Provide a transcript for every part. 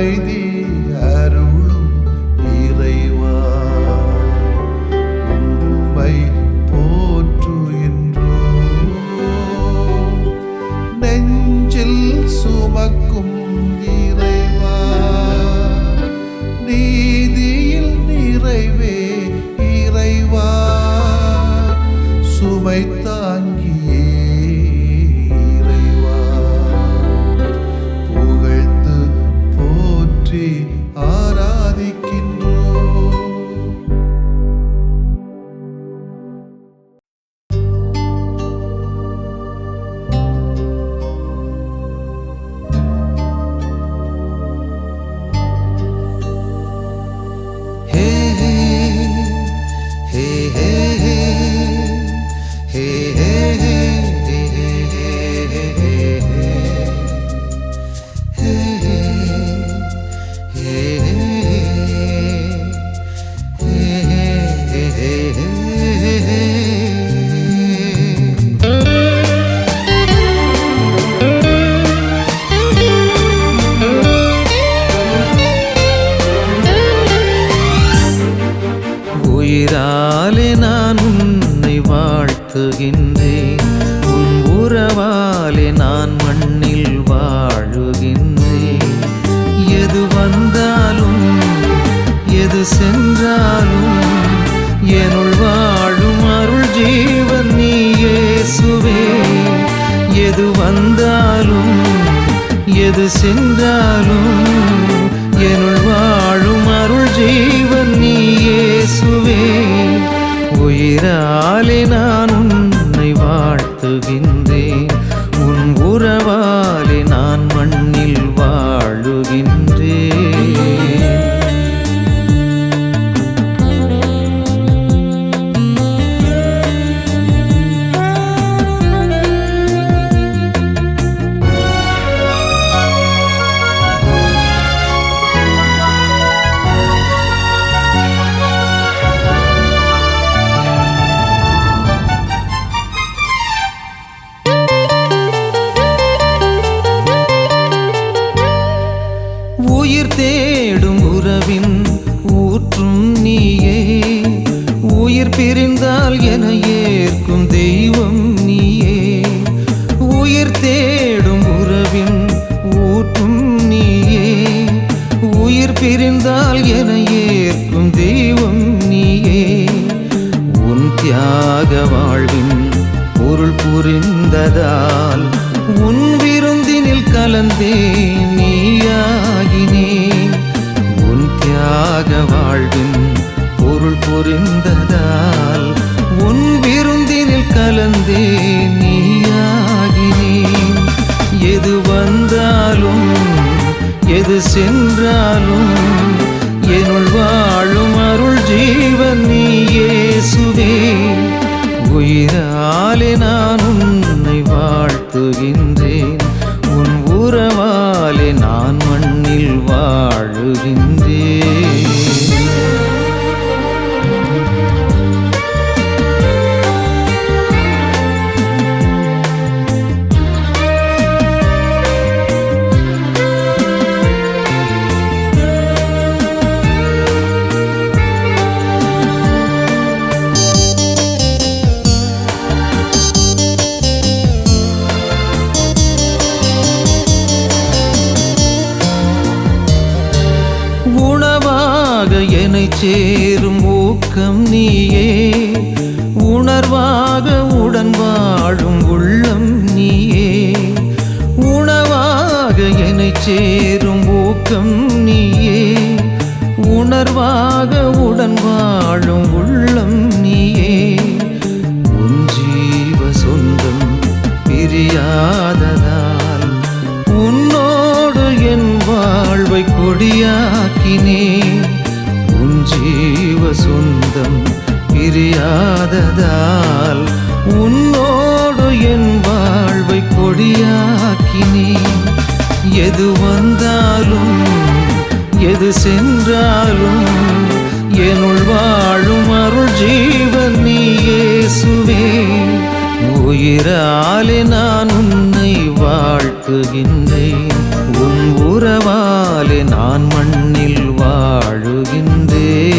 அமைதி அருளும் இறைவா, உம்மை போற்றுகின்றோம். நெஞ்சில் சுமக்கும் இறைவா, நீதியில் நிறைவே இறைவா, சுமை தாங்கியே இறைவா, புகழ்ந்து போற்றி ஆராதிக்கின்றோம். உயிராலே நான் உன்னை வாழ்த்துகின்றேன், உன் உறவாலே நான் மண்ணில் வாழுகின்றேன். எது வந்தாலும் எது சென்றாலும் என்னுள் வாழும் அருள் ஜீவன் நீ இயேசுவே. எது வந்தாலும் எது சென்றாலும் என்னுள் வாழும் அருள் ஜீவன் நீ இயேசுவே. உயிராலே நான் உன்னை வாழ்த்துகின்றேன், உன் உறவாலே நான் மண்ணில் வாழுகின்றேன். உயிர் தேடும் உறவின் ஊற்றும் நீயே, உயிர் பிரிந்தால் என ஏற்கும் தெய்வம் நீயே. உயிர் தேடும் உறவின் ஊற்றும் நீயே, உயிர் பிரிந்தால் என ஏற்கும் தெய்வம் நீயே. உன் தியாக வாழ்வின் பொருள் புரிந்ததால் உன் விருந்தினில் கலந்தே நீயாகினேன். உன் தியாக வாழ்வின் பொருள் புரிந்ததால் உன் விருந்தினில் கலந்தே நீயாகினேன். எது வந்தாலும் எது சென்றாலும் என்னுள் வாழும் அருள் ஜீவன் நீ இயேசுவே. உயிராலே நான் உன்னை வாழ்த்துகின்றேன், உன் உறவாலே நான் மண்ணில் வாழுகின்றேன். உணவாக என்னை சேரும் ஊக்கம் நீயே, உணர்வாக உடன் வாழும் உள்ளம் நீயே. உணவாக என்னை சேரும் ஊக்கம் நீயே, உணர்வாக உடன் வாழும் உள்ளம் நீயே. உன் ஜீவ சொந்தம் பிரியாததால் உன்னோடு என் வாழ்வை கொடியாக்கினேன். உன் ஜீவ சொந்தம் பிரியாததால் உன்னோடு என் வாழ்வை கொடியாக்கினேன். எது வந்தாலும் எது சென்றாலும் என்னுள் வாழும் அருள் ஜீவன் நீ இயேசுவே. உயிராலே நான் உன்னை வாழ்த்துகின்றேன், உன் உறவாலே கிருபையினாலே நான் மண்ணில் வாழுகின்றேன்.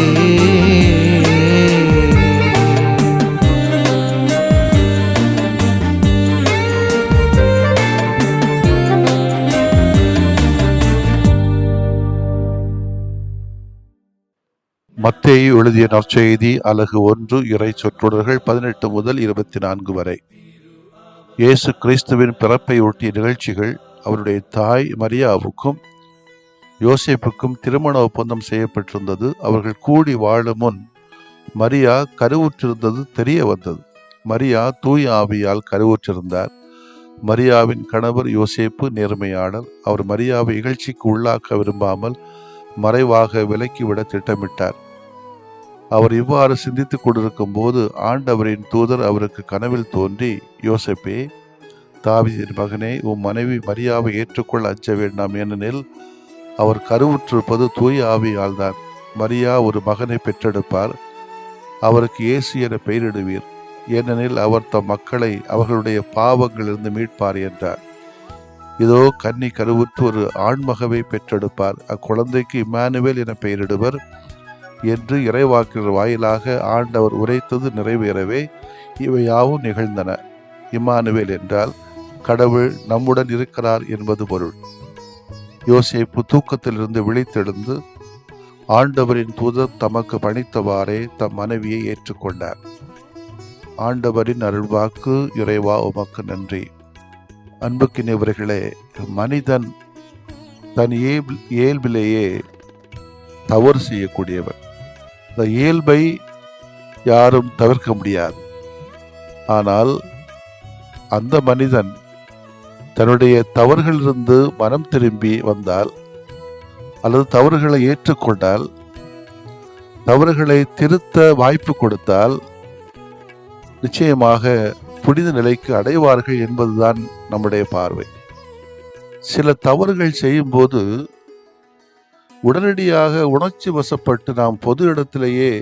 மத்தேயு எழுதிய நற்செய்தி அலகு 1 இறை சொற்றொடர்கள் 18 முதல் 24 வரை. இயேசு கிறிஸ்துவின் பிறப்பை ஒட்டிய நிகழ்ச்சிகள். அவருடைய தாய் மரியாவுக்கும் யோசேப்புக்கும் திருமண ஒப்பந்தம் செய்யப்பட்டிருந்தது. அவர்கள் கூடி வாழும் முன் மரியா கருவுற்றிருந்தது தெரிய வந்தது. மரியா தூய ஆவியால் கருவுற்றிருந்தார். மரியாவின் கணவர் யோசேப்பு நேர்மையாளர். அவர் மரியாவை இகழ்ச்சிக்கு உள்ளாக்க விரும்பாமல் மறைவாக விலக்கிவிட திட்டமிட்டார். அவர் இவ்வாறு சிந்தித்துக் கொண்டிருக்கும் போது ஆண்டவரின் தூதர் அவருக்கு கனவில் தோன்றி, யோசேப்பே, தாவீதின் மகனே, உம் மனைவி மரியாவை ஏற்றுக்கொள்ள அஞ்ச வேண்டாம், ஏனெனில் அவர் கருவுற்றிருப்பது தூய ஆவியால் தான். மரியா ஒரு மகனை பெற்றெடுப்பார். அவருக்கு இயேசு என பெயரிடுவீர், ஏனெனில் அவர் தம் மக்களை அவர்களுடைய பாவங்களிலிருந்து மீட்பார் என்றார். இதோ கன்னி கருவுற்று ஒரு ஆண்மகவை பெற்றெடுப்பார். அக்குழந்தைக்கு இம்மானுவேல் என பெயரிடுவர் என்று இறைவாக்கினர் வாயிலாக ஆண்டவர் உரைத்தது நிறைவேறவே இவையாவும் நிகழ்ந்தன. இம்மானுவேல் என்றால் கடவுள் நம்முடன் இருக்கிறார் என்பது பொருள். யோசேப்பு தூக்கத்திலிருந்து விழித்தெழுந்து ஆண்டவரின் தூதர் தமக்கு பணித்தவாறே தம் மனைவியை ஏற்றுக்கொண்டார். ஆண்டவரின் அருள்வாக்கு. இறைவா உமக்கு நன்றி. அன்புக்கினியவர்களே, மனிதன் தன் இயல்பிலேயே தவறு செய்யக்கூடியவர். இந்த இயல்பை யாரும் தவிர்க்க முடியாது. ஆனால் அந்த மனிதன் தன்னுடைய தவறுகளிலிருந்து மனம் திரும்பி வந்தால் அல்லது தவறுகளை ஏற்றுக்கொண்டால், தவறுகளை திருத்த வாய்ப்பு கொடுத்தால் நிச்சயமாக புனித நிலைக்கு அடைவார்கள் என்பதுதான் நம்முடைய பார்வை. சில தவறுகள் செய்யும் போது உடனடியாக உணர்ச்சி வசப்பட்டு நாம் பொது இடத்திலேயே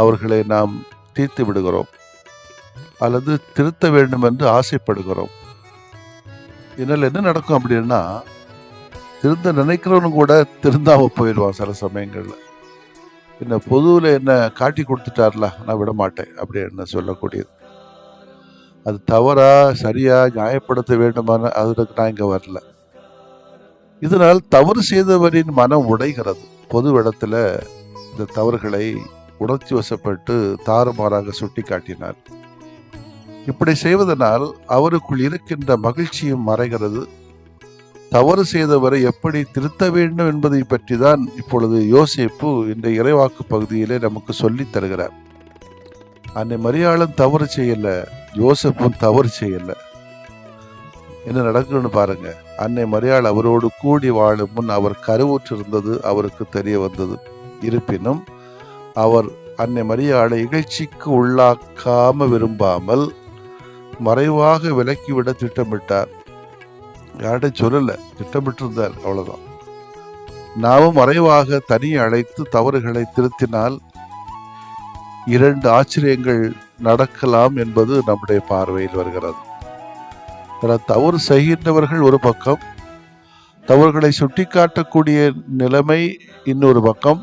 அவர்களை நாம் தீர்த்து விடுகிறோம் அல்லது திருத்த வேண்டும் என்று ஆசைப்படுகிறோம். இதனால் என்ன நடக்கும் அப்படின்னா, திருந்த நினைக்கிறவனும் கூட திருந்தாம போயிடுவான் சில சமயங்கள்ல. என்ன பொதுவில் என்ன காட்டி கொடுத்துட்டார்ல, நான் விட மாட்டேன் அப்படின்னு சொல்லக்கூடியது. அது தவறா சரியா நியாயப்படுத்த வேண்டுமான அதுக்கு நான் இங்க வரல. இதனால் தவறு செய்தவரின் மனம் உடைகிறது. பொது இடத்துல இந்த தவறுகளை உணர்ச்சி வசப்பட்டு தாறுமாறாக சுட்டி காட்டினார். இப்படி செய்வதனால் அவருக்குள் இருக்கின்ற மகிழ்ச்சியும் மறைகிறது. தவறு செய்தவரை எப்படி திருத்த வேண்டும் என்பதை பற்றி தான் இப்பொழுது யோசேப்பு இந்த இறைவாக்கு பகுதியிலே நமக்கு சொல்லி தருகிறார். அன்னை மரியாளும் தவறு செய்யல, யோசேப்பும் தவறு செய்யல. என்ன நடக்குன்னு பாருங்க. அன்னை மரியாள் அவரோடு கூடி வாழும் முன் அவர் கருவுற்றிருந்தது அவருக்கு தெரிய வந்தது. இருப்பினும் அவர் அன்னை மரியாளை இகழ்ச்சிக்கு உள்ளாக்காம விரும்பாமல் மறைவாக விலக்கிவிட திட்டமிட்டார். யார்கிட்ட சொல்லல, திட்டமிட்டிருந்தார், அவ்வளவுதான். நாமும் மறைவாக தனியே அழைத்து தவறுகளை திருத்தினால் 2 ஆச்சரியங்கள் நடக்கலாம் என்பது நம்முடைய பார்வையில் வருகிறது. தவறு செய்கின்றவர்கள் ஒரு பக்கம், தவறுகளை சுட்டிக்காட்டக்கூடிய நிலைமை இன்னொரு பக்கம்,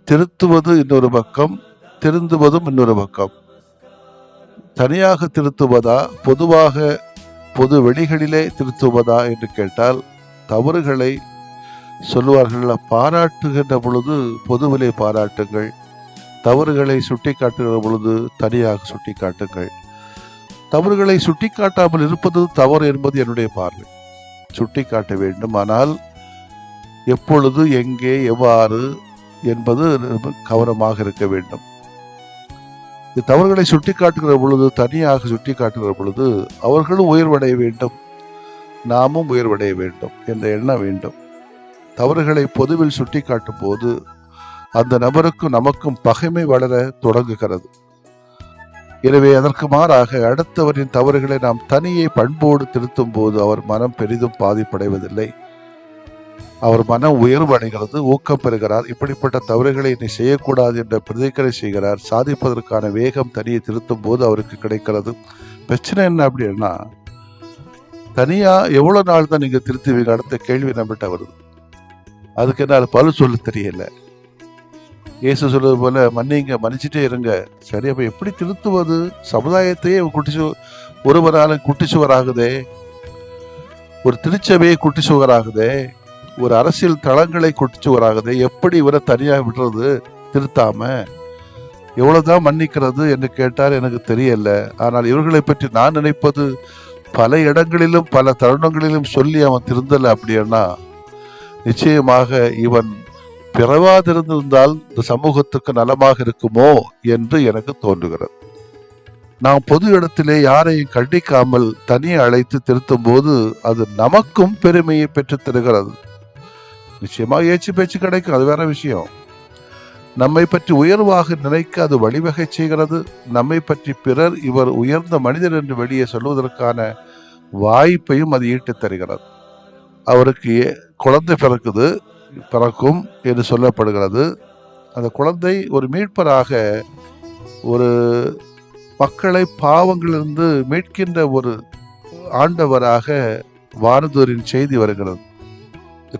திருத்துவது இன்னொரு பக்கம், திருந்துவதும் இன்னொரு பக்கம். தனியாக திருத்துவதா பொதுவாக பொது வெளிகளிலே திருத்துவதா என்று கேட்டால், தவறுகளை சொல்லுவார்கள், பாராட்டுகின்ற பொழுது பொதுவிலே பாராட்டுங்கள், தவறுகளை சுட்டி காட்டுகிற பொழுது தனியாக சுட்டி காட்டுங்கள். தவறுகளை சுட்டி காட்டாமல் இருப்பது தவறு என்பது என்னுடைய பார்வை. சுட்டி காட்ட வேண்டும், ஆனால் எப்பொழுது, எங்கே, எவ்வாறு என்பது கவனமாக இருக்க வேண்டும். தவறுகளை சுட்டி காட்டுகிற பொழுது, தனியாக சுட்டி காட்டுகிற பொழுது அவர்களும் உயர்வடைய வேண்டும், நாமும் உயர்வடைய வேண்டும் என்ற எண்ணம் வேண்டும். தவறுகளை பொதுவில் சுட்டி காட்டும் போது அந்த நபருக்கும் நமக்கும் பகைமை வளர தொடங்குகிறது. எனவே அதற்கு மாறாக அடுத்தவரின் தவறுகளை நாம் தனியே பண்போடு திருத்தும் போது அவர் மனம் பெரிதும் பாதிப்படைவதில்லை. அவர் மனம் உயர்வு அடைகிறது, ஊக்கம் பெறுகிறார். இப்படிப்பட்ட தவறுகளை இனி செய்யக்கூடாது என்ற பிரதிகரை செய்கிறார். சாதிப்பதற்கான வேகம் தனியை திருத்தும் போது அவருக்கு கிடைக்கிறது. பிரச்சனை என்ன அப்படின்னா, தனியா எவ்வளவு நாள் தான் நீங்க திருத்துவீங்க? அடுத்த கேள்வி நம்மகிட்ட வருது. அதுக்கு என்ன பல சொல்ல தெரியல. இயேசு சொல்றது போல மன்னிங்க, மன்னிச்சுட்டே இருங்க. சரி, அப்ப எப்படி திருத்துவது? சமுதாயத்தையே ஒருவரால குட்டிச்சுவராகுதே, ஒரு திருச்சபையை குட்டிச்சுவராகுதே, ஒரு அரசியல் தளங்களை குட்டிச்சுவராகுதே. எப்படி இவரை தனியா விடுறது திருத்தாம? எவ்வளவுதான் மன்னிக்கிறது என்று கேட்டார். எனக்கு தெரியல. ஆனால் இவர்களை பற்றி நான் நினைப்பது, பல இடங்களிலும் பல தருணங்களிலும் சொல்லி அவன் திருந்தல அப்படின்னா நிச்சயமாக இவன் பிறவாதிருந்திருந்தால் இந்த சமூகத்துக்கு நலமாக இருக்குமோ என்று எனக்கு தோன்றுகிறது. நாம் பொது இடத்திலே யாரையும் கண்டிக்காமல் தனியே அழைத்து திருத்தும் போது அது நமக்கும் பெருமையை பெற்றுத் தருகிறது. நிச்சயமாக ஏச்சு பேச்சு கிடைக்கும், அது வேற விஷயம். நம்மை பற்றி உயர்வாக நினைக்க அது வழிவகை செய்கிறது. நம்மை பற்றி பிறர் இவர் உயர்ந்த மனிதர் என்று வெளியே சொல்வதற்கான வாய்ப்பையும் அது ஈட்டுத் தருகிறது. அவருக்கு குழந்தை பிறக்கும் என்று சொல்லப்படுகிறது. அந்த குழந்தை ஒரு மீட்பராக, ஒரு மக்களை பாவங்களிலிருந்து மீட்கின்ற ஒரு ஆண்டவராக வானதூரின் செய்தி வருகிறது.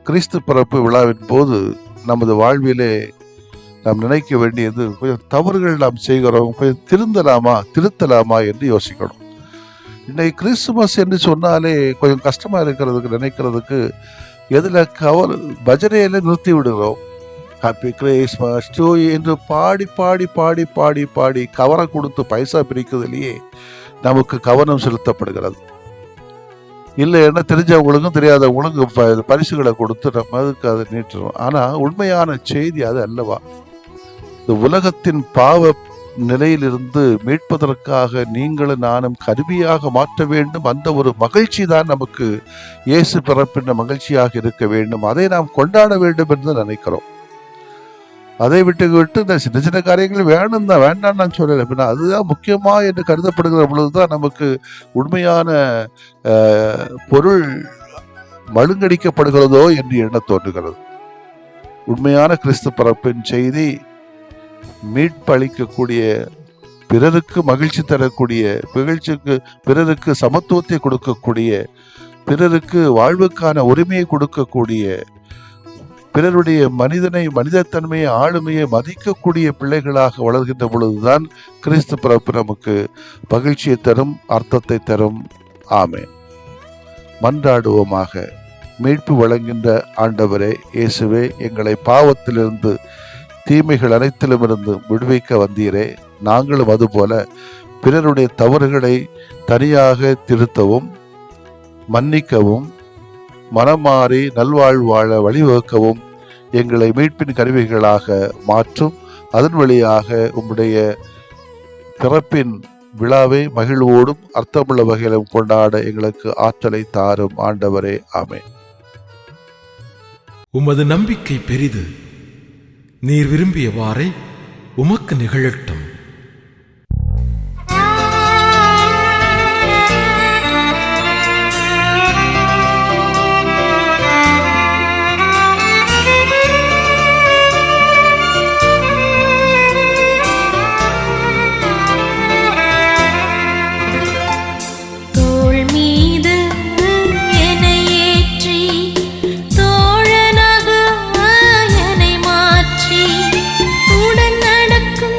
கிறிஸ்து பிறப்பு விழாவின் போது நமது வாழ்விலே நாம் நினைக்க வேண்டியது, கொஞ்சம் தவறுகள் நாம் செய்கிறோம், கொஞ்சம் திருத்தலாமா என்று யோசிக்கணும். இன்னைக்கு கிறிஸ்துமஸ் என்று சொன்னாலே கொஞ்சம் கஷ்டமா நினைக்கிறதுக்கு எதுல பஜனையில நிறுத்தி விடுகிறோம். ஹாப்பி கிறிஸ்மஸ் டூ என்று பாடி பாடி பாடி பாடி பாடி கவரை கொடுத்து பைசா பிரிக்கிறதுலேயே நமக்கு கவனம் செலுத்தப்படுகிறது. இல்லைன்னா தெரிஞ்சவங்களுக்கும் தெரியாதவங்களுக்கும் பரிசுகளை கொடுத்து நம்ம அதுக்கு அதை நீட்டுறோம். ஆனா உண்மையான செய்தி அது அல்லவா? இந்த உலகத்தின் பாவ நிலையிலிருந்து மீட்பதற்காக நீங்களும் நானும் கருவியாக மாற்ற வேண்டும். அந்த ஒரு மகிழ்ச்சி தான் நமக்கு இயேசு பிறப்பின் மகிழ்ச்சியாக இருக்க வேண்டும். அதை நாம் கொண்டாட வேண்டும் என்று நினைக்கிறோம். அதை விட்டு இந்த சின்ன சின்ன காரியங்கள் வேண்டாம் நான் சொல்லலை. அப்படின்னா அதுதான் முக்கியமா என்று கருதப்படுகிற பொழுதுதான் நமக்கு உண்மையான பொருள் மழுங்கடிக்கப்படுகிறதோ என்று எண்ண தோன்றுகிறது. உண்மையான கிறிஸ்து பிறப்பின் செய்தி மீட்பளிக்கக்கூடிய, பிறருக்கு மகிழ்ச்சி தரக்கூடிய, பிறருக்கு சமத்துவத்தை கொடுக்கக்கூடிய, பிறருக்கு வாழ்வுக்கான உரிமையை கொடுக்கக்கூடிய, பிறருடைய மனிதத்தன்மையை ஆளுமையை மதிக்கக்கூடிய பிள்ளைகளாக வளர்கின்ற பொழுதுதான் கிறிஸ்து பிறப்பு நமக்கு மகிழ்ச்சியை தரும், அர்த்தத்தை தரும். ஆமென். மன்றாடுவோமாக. மீட்பு வழங்குகின்ற ஆண்டவரே இயேசுவே, எங்களை பாவத்திலிருந்து தீமைகள் அனைத்திலும் இருந்து விடுவிக்க வந்தீரே. நாங்களும் அதுபோல பிறருடைய தவறுகளை தனியாக திருத்தவும், மன்னிக்கவும், மனமாறி நல்வாழ்வு வாழ வழிவகுக்கவும் எங்களை மீட்பின் கருவிகளாக மாற்றும். அதன் வழியாக உம்முடைய பிறப்பின் விழாவை மகிழ்வோடும் அர்த்தமுள்ள வகையிலும் கொண்டாட எங்களுக்கு ஆற்றலை தாரும் ஆண்டவரே. ஆமென். உமது நம்பிக்கை பெரிது, நீர் விரும்பியவாறே உமக்கு நிகழட்டும். உடன் நடக்கும்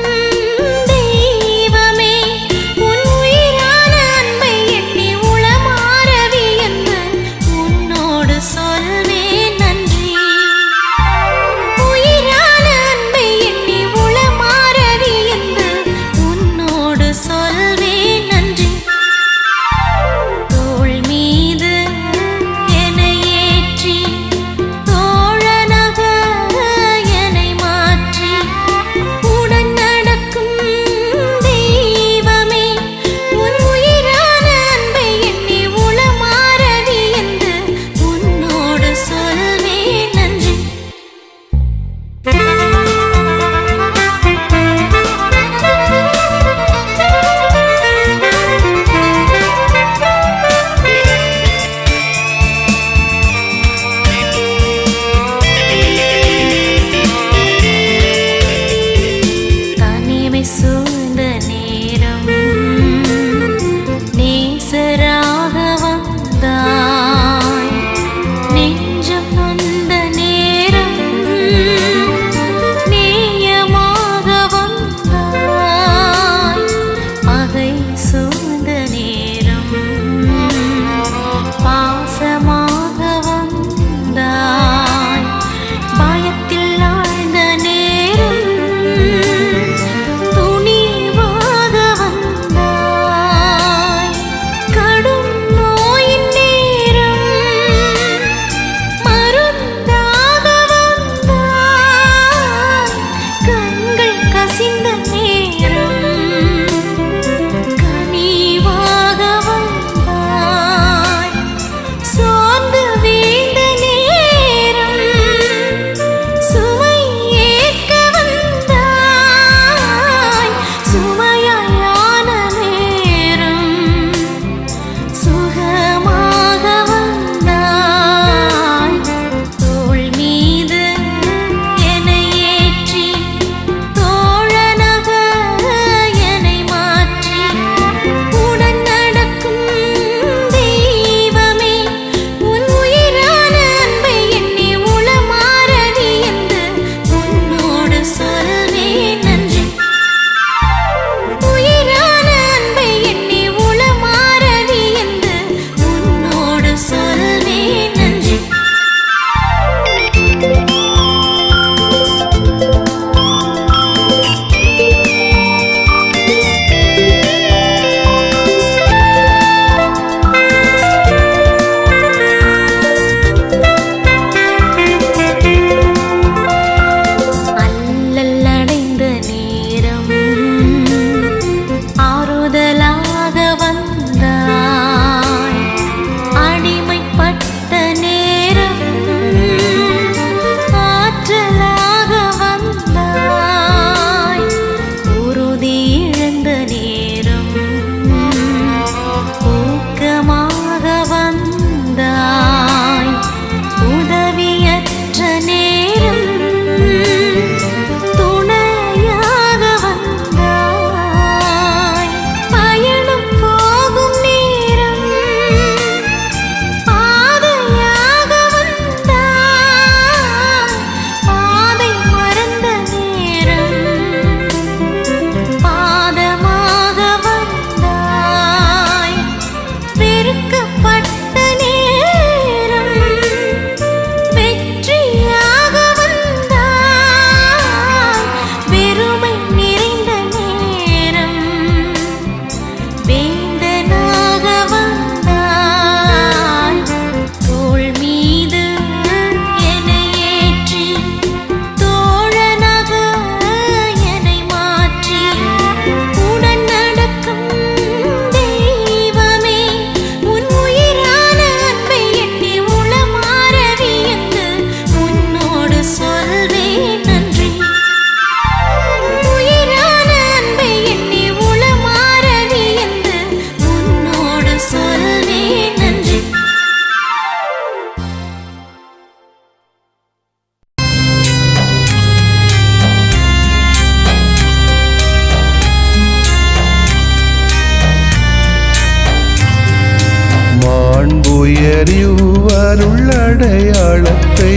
ஞானத்தை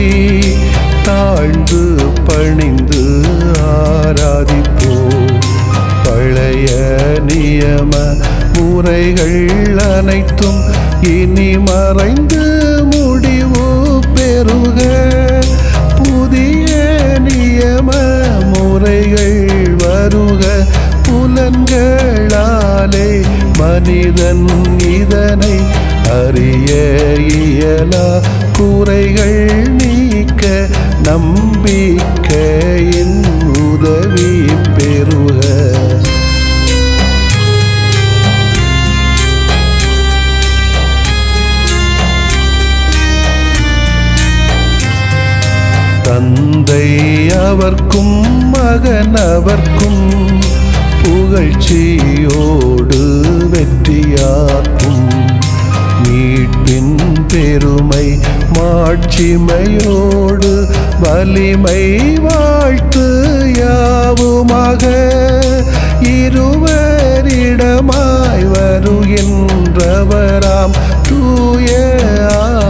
தாழ்ந்து பணிந்து ஆராதிப்போம். பழைய நியம முறைகள் அனைத்தும் இனி மறைந்து முடிவு பெறுக. புதிய நியம முறைகள் வருக. புலன்களாலே மனிதன் இதனை அறிய இயலா. குறைகள் நீக்க நம்பிக்கையின் உதவி பெறுக. தந்தை அவர்க்கும் மகன் அவர்க்கும் புகழ்ச்சியோடு வெற்றியாக்கும். மீட்பின் பெருமை மாட்சிமையோடு வலிமை வாழ்த்து யாவுமாக. இருவரிடமாய் வருகின்றவராம் தூய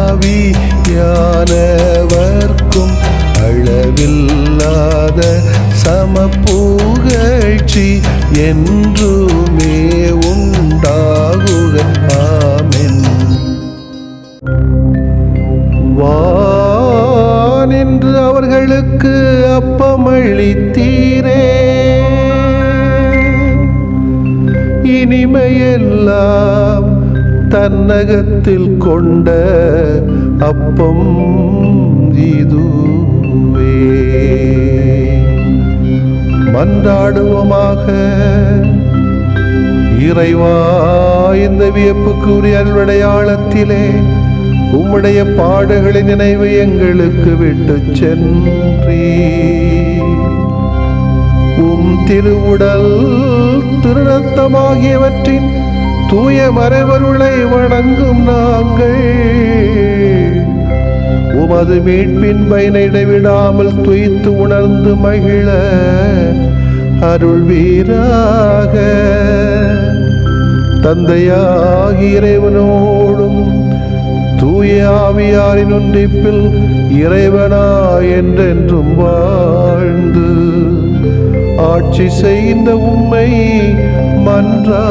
ஆவியானவர்க்கும் அளவில்லாத சமப்புகழ்ச்சி என்றுமே உண்டாகுக. ஆமென். வானென்று அவர்களுக்கு அப்பமளித்தீரே, இனிமையெல்லாம் தன்னகத்தில் கொண்ட அப்பம் இதுவே. மன்றாடுவோமாக. இறைவா, இந்த வியப்புக்குரிய அருளடையாளத்திலே உம்முடைய பாடுகளின் நினைவு எங்களுக்கு விட்டு சென்றீ. உம் திருவுடல் திருரத்தமாகியவற்றின் தூய மறைபொருளை வணங்கும் நாங்கள் உமது மீட்பின் பயனை இடைவிடாமல் துய்த்து உணர்ந்து மகிழ அருள்வீராக. தந்தையாகிய இறைவனோடும் தூய ஆவியாரின் ஒன்றிப்பில் இறைவனா என்றென்றும் வாழ்ந்து ஆட்சி செய்கின்ற உம்மை மன்றாடுகிறோம்.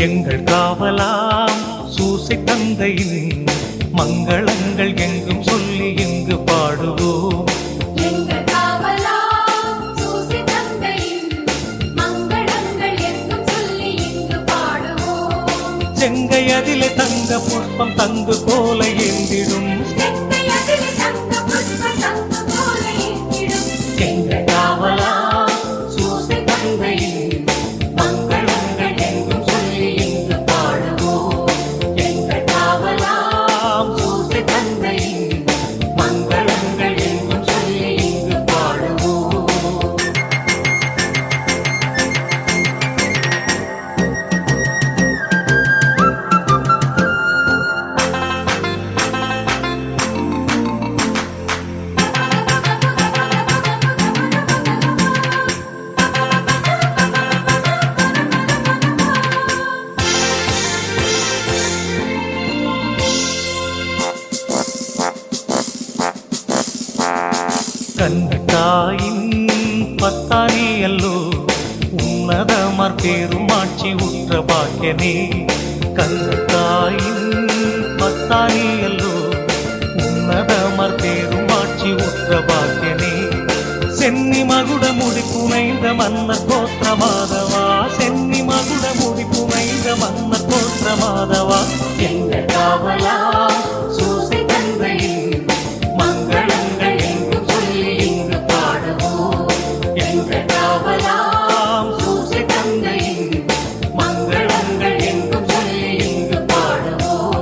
எங்கள் காவலாம் சூசை தந்தையின் மங்களங்கள் எங்கும் சொல்லி இங்கு பாடுவோம். எங்கள் காவலாம் சூசை தந்தையின் மங்களங்கள் எங்கும் சொல்லி இங்கு பாடுவோம். செங்கையதிலே தங்க புஷ்பம் தங்கு போல ஏந்திடும் எங்கள் காவலாம் சூசை தந்தையின் மங்களங்கள் எங்கும் சொல்லி இங்கு பாடுவோம். எங்கள் கண்ணத்தாயின் பத்தானியல்லோ உன்னதமர் பெருமாட்சி உற்ற பாக்கியனே. கண்ணத்தாயின் பத்தானியல்லோ உன்னதமர் பெருமாட்சி உற்ற பாக்கியனே. சென்னி மகுட முடி புனைந்த மன்னர் கோத்திர மாதவா, சென்னி மகுட முடி புனைந்த மன்னர் கோத்திர மாதவா, எங்கள் காவலா சூசை தந்தையின் மங்களங்கள் எங்கும் சொல்லி இங்கு பாடுவோம். எங்கள் காவலாம் சூசை தந்தையின் மங்களங்கள் எங்கும் சொல்லி இங்கு பாடுவோம்.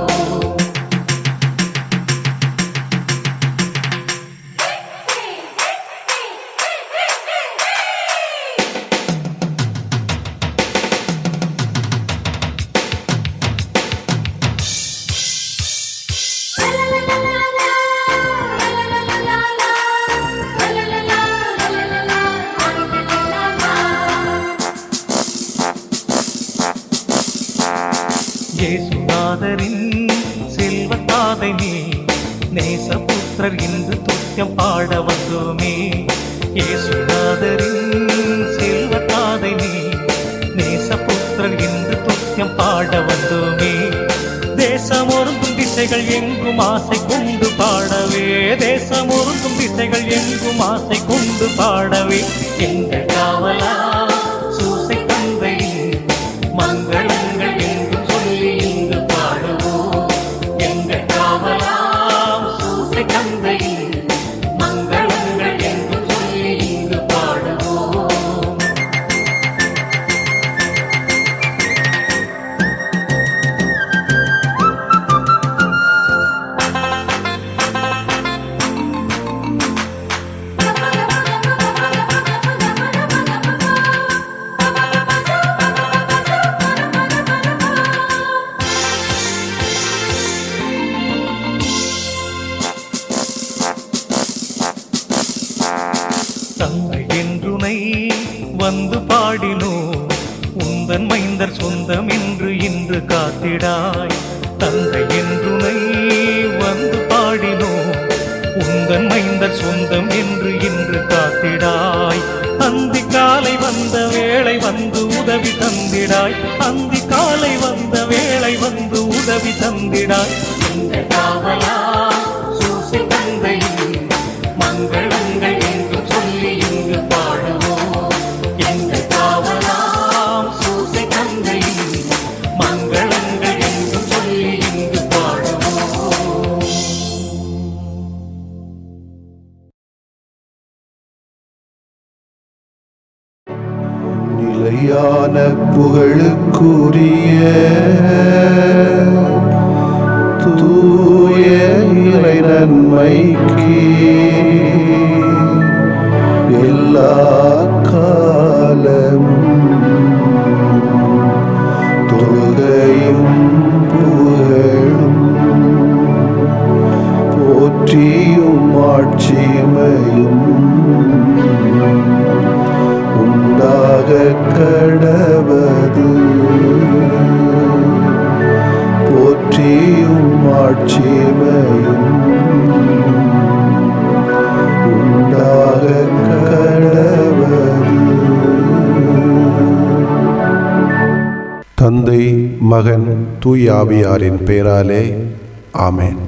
இயேசுநாதரின் செல்வத்தாதை நீ, நேசபுத்திரர் இன்று துத்தியம் பாட வந்தோமே. இயேசுநாதரின் செல்வத்தாதை நீ, நேசபுத்திரர் இன்று துத்தியம் பாட வந்தோமே. தேசமொருங்கும் திசைகள் எங்கும் ஆசை கொண்டு பாடவே, தேசமொருங்கும் திசைகள் எங்கும் ஆசை கொண்டு பாடவே, எங்கள் காவலா சூசை தந்தையின் மங்களங்கள் எங்கும் சொல்லி இங்கு பாடுவோம். எங்கள் காவலாம் சூசை தந்தையின் மங்களங்கள் எங்கும் சொல்லி இங்கு பாடுவோம். தந்தை என்றுனை வந்து பாடினோ, உந்தன் மைந்தர் சொந்தம் என்று இன்று காத்திடாய். தந்தை என்றுனை வந்து பாடினோ, உந்தன் மைந்தர் சொந்தம் என்று இன்று காத்திடாய். அந்தி காலை வந்த வேளை வந்து உதவி தந்திடாய், அந்தி காலை வந்த வேளை வந்து உதவி தந்திடாய். இந்த காவலா சூசை தந்தையின் மங்களங்கள் எங்கும் சொல்லி இங்கு பாடுவோம். எங்க காவலாம் சூசை தந்தையின் மங்களங்கள் எங்கும் சொல்லி இங்கு பாடுவோம். நிலையான புகழுக்குரிய தூய இறை நன்மைக்கு எல்லா காலமும் தொழுகையும் புகழும் போற்றியும் ஆட்சிமையும் உண்டாக கடவது. போற்றியும் ஆட்சிமையும் உண்டாக கடவது. தந்தை, மகன், தூய ஆவியாரின் பெயராலே ஆமென்.